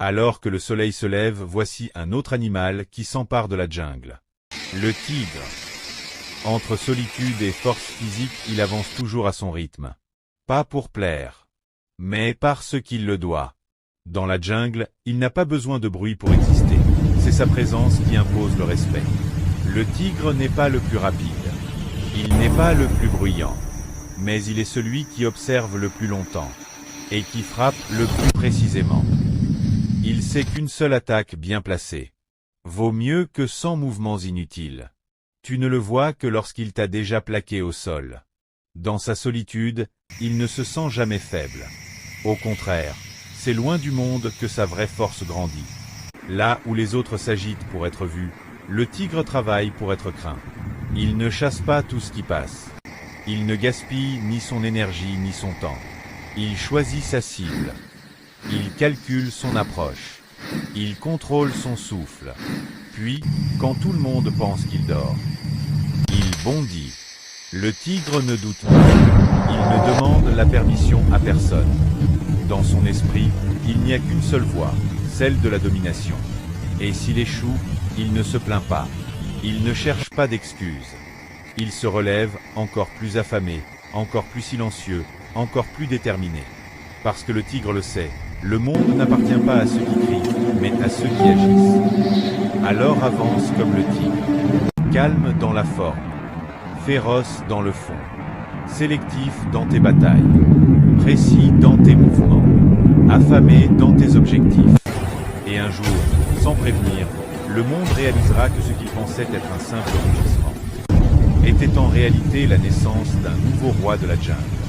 Alors que le soleil se lève, voici un autre animal qui s'empare de la jungle. Le tigre. Entre solitude et force physique, il avance toujours à son rythme. Pas pour plaire, mais parce qu'il le doit. Dans la jungle, il n'a pas besoin de bruit pour exister. C'est sa présence qui impose le respect. Le tigre n'est pas le plus rapide. Il n'est pas le plus bruyant. Mais il est celui qui observe le plus longtemps. Et qui frappe le plus précisément. Il sait qu'une seule attaque bien placée vaut mieux que 100 mouvements inutiles. Tu ne le vois que lorsqu'il t'a déjà plaqué au sol. Dans sa solitude, il ne se sent jamais faible. Au contraire, c'est loin du monde que sa vraie force grandit. Là où les autres s'agitent pour être vus, le tigre travaille pour être craint. Il ne chasse pas tout ce qui passe. Il ne gaspille ni son énergie ni son temps. Il choisit sa cible. Il calcule son approche. Il contrôle son souffle. Puis, quand tout le monde pense qu'il dort, il bondit. Le tigre ne doute pas. Il ne demande la permission à personne. Dans son esprit, il n'y a qu'une seule voie, celle de la domination. Et s'il échoue, il ne se plaint pas. Il ne cherche pas d'excuses. Il se relève, encore plus affamé, encore plus silencieux, encore plus déterminé. Parce que le tigre le sait, le monde n'appartient pas à ceux qui crient, mais à ceux qui agissent. Alors avance comme le tigre, calme dans la forme, féroce dans le fond, sélectif dans tes batailles, précis dans tes mouvements, affamé dans tes objectifs. Et un jour, sans prévenir, le monde réalisera que ce qu'il pensait être un simple rugissement était en réalité la naissance d'un nouveau roi de la jungle.